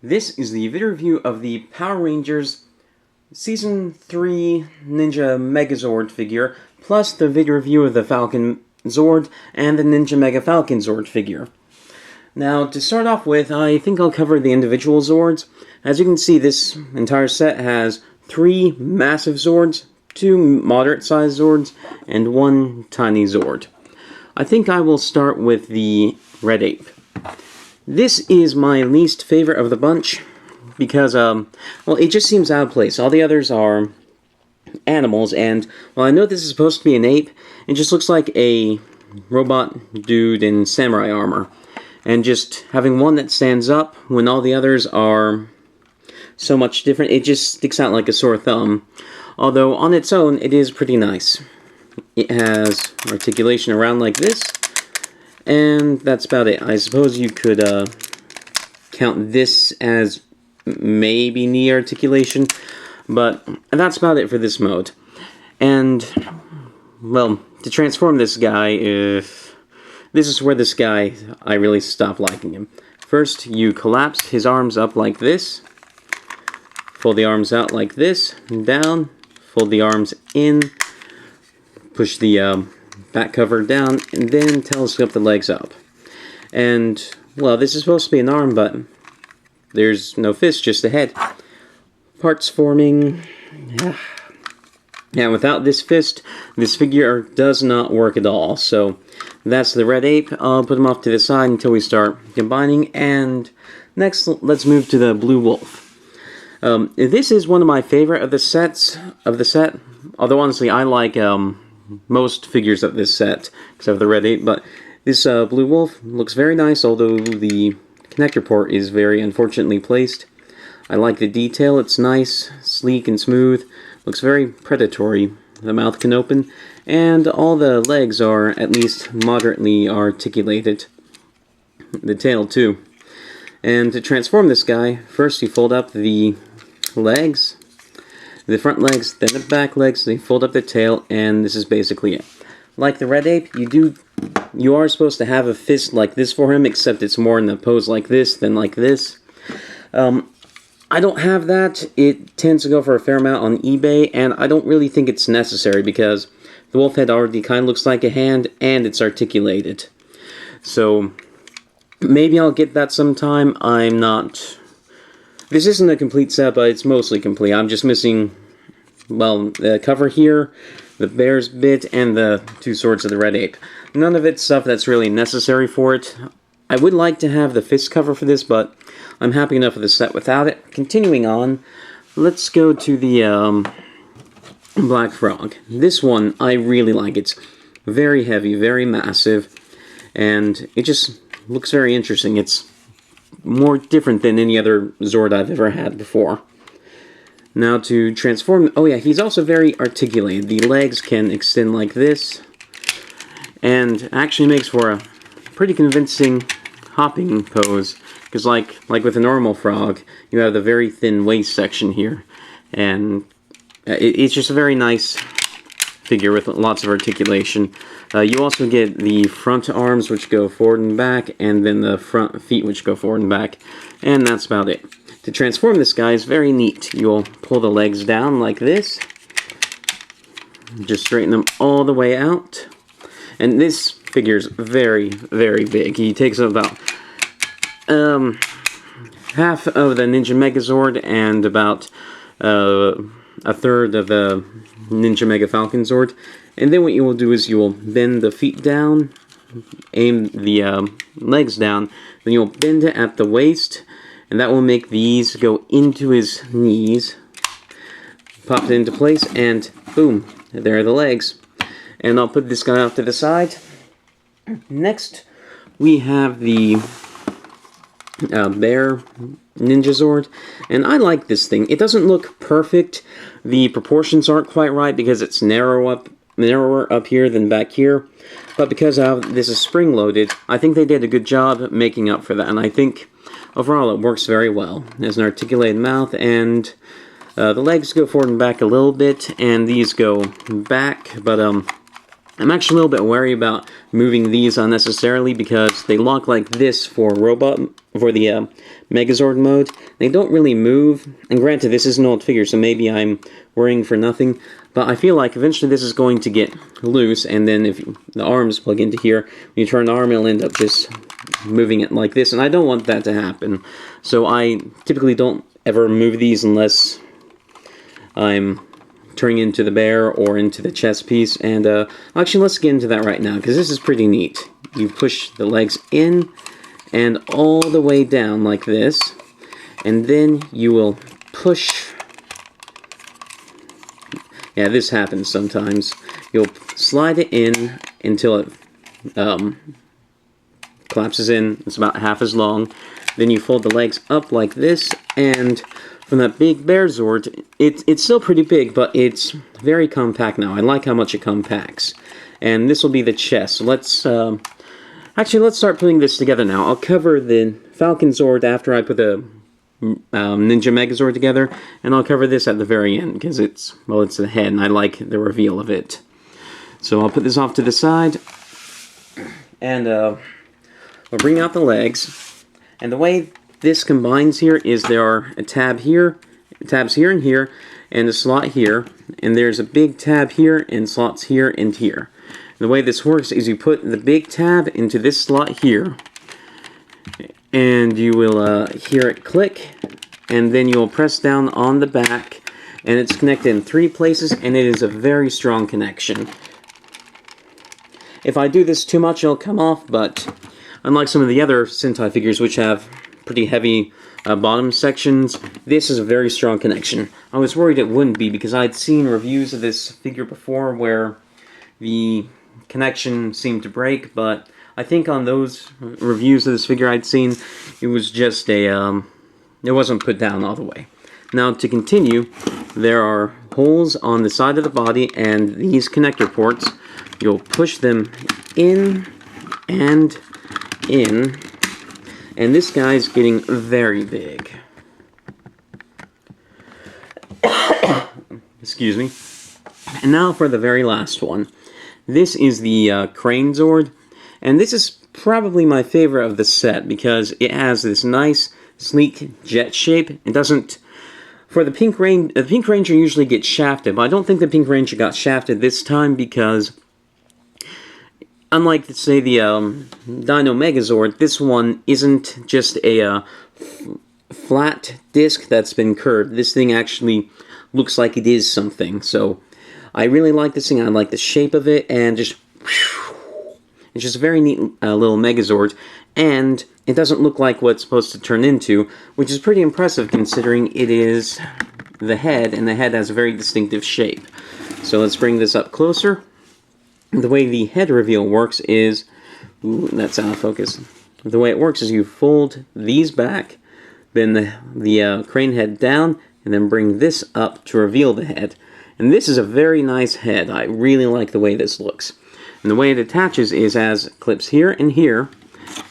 This is the video review of the Power Rangers Season 3 Ninja Megazord figure, plus the video review of the Falcon Zord and the Ninja Mega Falconzord figure. Now, to start off with, I think I'll cover the individual Zords. As you can see, this entire set has 3 massive Zords, 2 moderate-sized Zords, and 1 tiny Zord. I think I will start with the Red Ape. This is my least favorite of the bunch because, well, it just seems out of place. All the others are animals, and while I know this is supposed to be an ape, it just looks like a robot dude in samurai armor. And just having one that stands up when all the others are so much different, it just sticks out like a sore thumb. Although, on its own, it is pretty nice. It has articulation around like this. And that's about it. I suppose you could count this as maybe knee articulation, but that's about it for this mode. And, well, to transform this guy, this is where this guy, I really stop liking him. First, you collapse his arms up like this, fold the arms out like this, down, fold the arms in, push the back cover down, and then telescope the legs up. And, well, this is supposed to be an arm, but there's no fist, just a head. Parts forming. Yeah, without this fist, this figure does not work at all. So, that's the Red Ape. I'll put him off to the side until we start combining. And next, let's move to the Blue Wolf. This is one of my favorite of the set. Although, honestly, I like most figures of this set, except for the Red Ape, but this Blue Wolf looks very nice, although the connector port is very unfortunately placed. I like the detail, it's nice, sleek and smooth, looks very predatory. The mouth can open, and all the legs are at least moderately articulated. The tail too. And to transform this guy, first you fold up the legs, the front legs, then the back legs, they fold up the tail, and this is basically it. Like the Red Ape, you are supposed to have a fist like this for him, except it's more in the pose like this than like this. I don't have that. It tends to go for a fair amount on eBay, and I don't really think it's necessary because the wolf head already kind of looks like a hand, and it's articulated. So, maybe I'll get that sometime. I'm not... This isn't a complete set, but it's mostly complete. I'm just missing, well, the cover here, the bear's bit, and the 2 swords of the Red Ape. None of it's stuff that's really necessary for it. I would like to have the fist cover for this, but I'm happy enough with the set without it. Continuing on, let's go to the Black Frog. This one, I really like. It's very heavy, very massive, and it just looks very interesting. It's more different than any other Zord I've ever had before. Now to transform... Oh yeah, he's also very articulated. The legs can extend like this, and actually makes for a pretty convincing hopping pose. Because like with a normal frog, you have the very thin waist section here. And it's just a very nice figure with lots of articulation. You also get the front arms, which go forward and back, and then the front feet, which go forward and back. And that's about it. To transform this guy is very neat. You'll pull the legs down like this. Just straighten them all the way out. And this figure's very, very big. He takes up about half of the Ninja Megazord and about a third of the Ninja Mega Falconzord. And then what you will do is you will bend the feet down, aim the legs down, then you'll bend it at the waist, and that will make these go into his knees. Pop it into place, and boom, there are the legs. And I'll put this guy off to the side. Next, we have the Bear Ninjazord, and I like this thing. It doesn't look perfect. The proportions aren't quite right because it's narrower up here than back here, but because this is spring-loaded, I think they did a good job making up for that, and I think overall it works very well. It has an articulated mouth, and the legs go forward and back a little bit, and these go back, but I'm actually a little bit wary about moving these unnecessarily because they lock like this for the Megazord mode. They don't really move, and granted this is an old figure, so maybe I'm worrying for nothing, but I feel like eventually this is going to get loose, and then if the arms plug into here, when you turn the arm, it'll end up just moving it like this, and I don't want that to happen. So I typically don't ever move these unless I'm turning into the bear or into the chest piece. And actually, let's get into that right now, because this is pretty neat. You push the legs in and all the way down like this, and then you will push. Yeah, this happens sometimes. You'll slide it in until it collapses in. It's about half as long. Then you fold the legs up like this, and from that big bear Zord, it's still pretty big, but it's very compact now. I like how much it compacts. And this will be the chest. So let's start putting this together now. I'll cover the Falcon Zord after I put the Ninja Megazord together, and I'll cover this at the very end, because it's the head, and I like the reveal of it. So I'll put this off to the side, and we'll bring out the legs. And the way this combines here is there are a tab here, tabs here and here, and a slot here, and there's a big tab here and slots here and here. And the way this works is you put the big tab into this slot here, and you will hear it click, and then you'll press down on the back, and it's connected in 3 places, and it is a very strong connection. If I do this too much, it'll come off, but unlike some of the other Sentai figures which have pretty heavy bottom sections, this is a very strong connection. I was worried it wouldn't be, because I'd seen reviews of this figure before where the connection seemed to break, but I think on those reviews of this figure I'd seen, it was just it wasn't put down all the way. Now to continue, there are holes on the side of the body, and these connector ports, you'll push them in and in, and this guy's getting very big. Excuse me. And now for the very last one. This is the Crane Zord, and this is probably my favorite of the set because it has this nice, sleek jet shape. It doesn't. For the Pink Ranger usually gets shafted, but I don't think the Pink Ranger got shafted this time because, unlike, say, the Dino Megazord, this one isn't just a flat disc that's been curved. This thing actually looks like it is something. So I really like this thing. I like the shape of it, and just it's just a very neat little Megazord, and it doesn't look like what it's supposed to turn into, which is pretty impressive considering it is the head, and the head has a very distinctive shape. So let's bring this up closer. The way the head reveal works is, ooh, that's out of focus. The way it works is you fold these back, then the crane head down, and then bring this up to reveal the head. And this is a very nice head. I really like the way this looks. And the way it attaches is as clips here and here,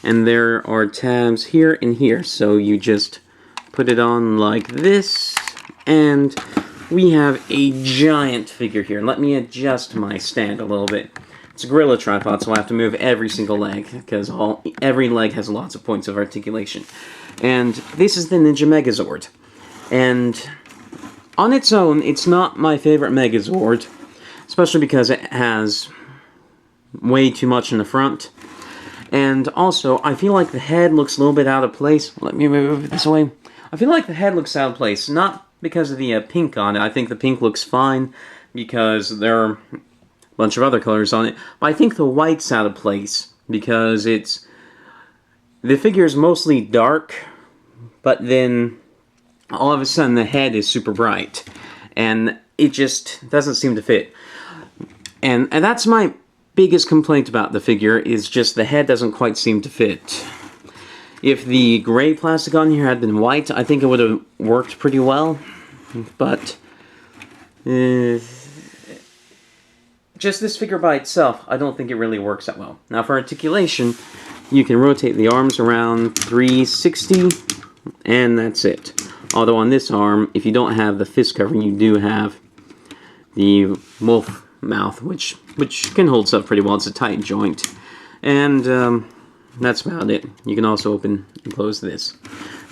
and there are tabs here and here. So you just put it on like this, and we have a giant figure here. Let me adjust my stand a little bit. It's a gorilla tripod, so I have to move every single leg, because every leg has lots of points of articulation. And this is the Ninja Megazord. And on its own, it's not my favorite Megazord, especially because it has way too much in the front. And also, I feel like the head looks a little bit out of place. Let me move it this way. I feel like the head looks out of place, not because of the pink on it. I think the pink looks fine because there are a bunch of other colors on it. But I think the white's out of place because the figure is mostly dark, but then all of a sudden the head is super bright, and it just doesn't seem to fit. And that's my biggest complaint about the figure, is just the head doesn't quite seem to fit. If the gray plastic on here had been white, I think it would have worked pretty well, but just this figure by itself, I don't think it really works that well. Now for articulation, you can rotate the arms around 360, and that's it. Although on this arm, if you don't have the fist covering, you do have the Wolf mouth, which can hold stuff pretty well. It's a tight joint. And that's about it. You can also open and close this.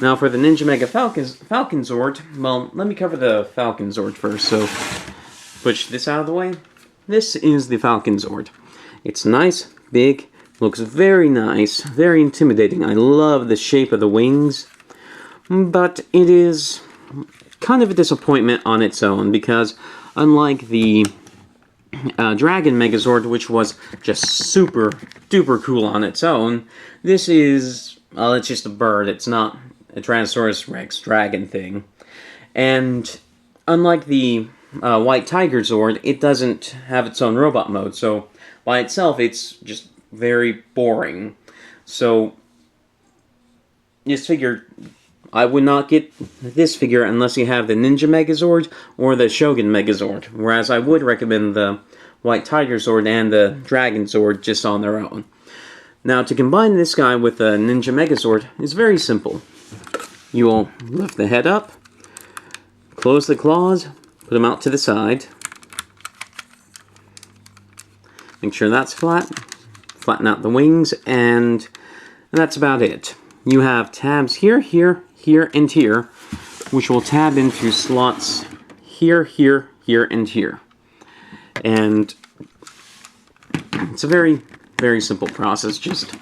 Now for the Ninja Mega Falcon Zord, well, let me cover the Falcon Zord first. So push this out of the way. This is the Falcon Zord. It's nice, big, looks very nice, very intimidating. I love the shape of the wings, but it is kind of a disappointment on its own because unlike the Dragon Megazord, which was just super duper cool on its own, this is, well, it's just a bird. It's not a Tyrannosaurus Rex dragon thing. And unlike the White Tiger Zord, it doesn't have its own robot mode, so by itself it's just very boring. So this figure, I would not get this figure unless you have the Ninja Megazord or the Shogun Megazord, whereas I would recommend the White Tiger Zord and the Dragon Zord just on their own. Now to combine this guy with the Ninja Megazord is very simple. You will lift the head up, close the claws, put them out to the side. Make sure that's flat. Flatten out the wings, and that's about it. You have tabs here, here, here, and here, which will tab into slots here, here, here, and here. And it's a very, very simple process. Just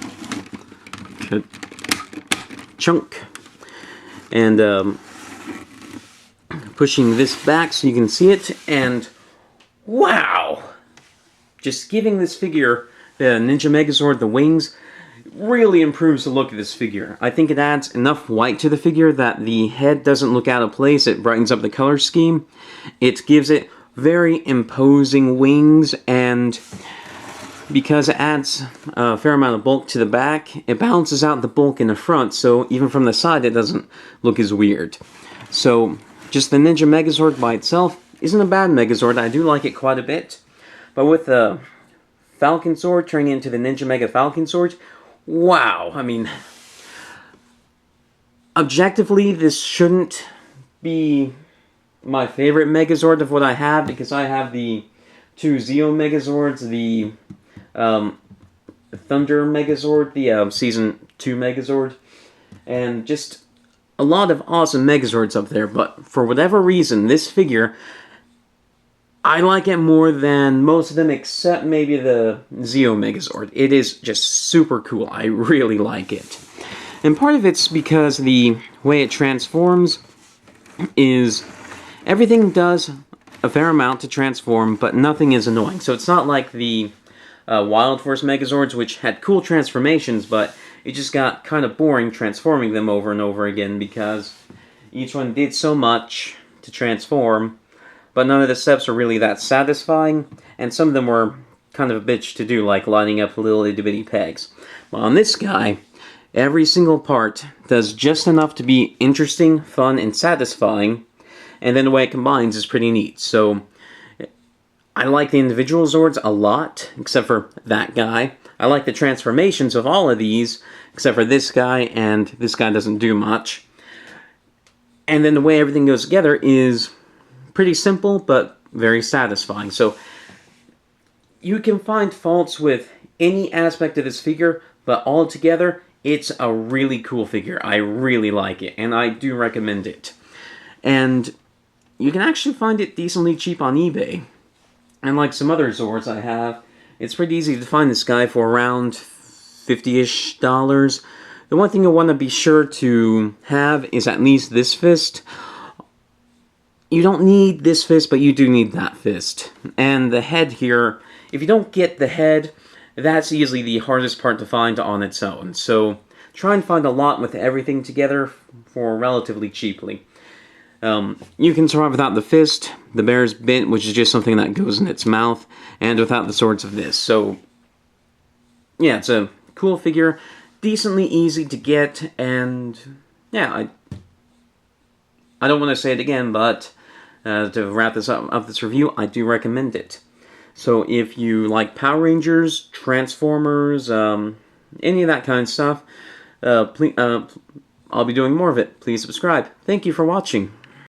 chunk. And pushing this back so you can see it, and wow! Just giving this figure, the Ninja Megazord, the wings, really improves the look of this figure. I think it adds enough white to the figure that the head doesn't look out of place. It brightens up the color scheme. It gives it very imposing wings, and because it adds a fair amount of bulk to the back, it balances out the bulk in the front, so even from the side it doesn't look as weird. So just the Ninja Megazord by itself isn't a bad Megazord. I do like it quite a bit. But with the Falcon Zord turning into the Ninja Mega Falconzord, wow! I mean, objectively, this shouldn't be my favorite Megazord of what I have, because I have the two Zeo Megazords, the Thunder Megazord, the Season 2 Megazord, and just a lot of awesome Megazords up there, but for whatever reason, this figure, I like it more than most of them, except maybe the Zeo Megazord. It is just super cool. I really like it. And part of it's because the way it transforms is everything does a fair amount to transform, but nothing is annoying. So it's not like the Wild Force Megazords, which had cool transformations, but it just got kind of boring transforming them over and over again because each one did so much to transform, but none of the steps were really that satisfying, and some of them were kind of a bitch to do, like lining up little itty-bitty pegs. Well, on this guy, every single part does just enough to be interesting, fun, and satisfying, and then the way it combines is pretty neat. So I like the individual Zords a lot, except for that guy. I like the transformations of all of these, except for this guy, and this guy doesn't do much. And then the way everything goes together is pretty simple, but very satisfying. So you can find faults with any aspect of this figure, but altogether, it's a really cool figure. I really like it, and I do recommend it. And you can actually find it decently cheap on eBay. And like some other Zords I have, it's pretty easy to find this guy for around $50-ish. The one thing you want to be sure to have is at least this fist. You don't need this fist, but you do need that fist. And the head here, if you don't get the head, that's easily the hardest part to find on its own. So try and find a lot with everything together for relatively cheaply. You can survive without the fist, the bear's bit, which is just something that goes in its mouth, and without the swords of this. So yeah, it's a cool figure, decently easy to get, and yeah, I don't want to say it again, but to wrap this up this review, I do recommend it. So if you like Power Rangers, Transformers, any of that kind of stuff, please, I'll be doing more of it. Please subscribe. Thank you for watching.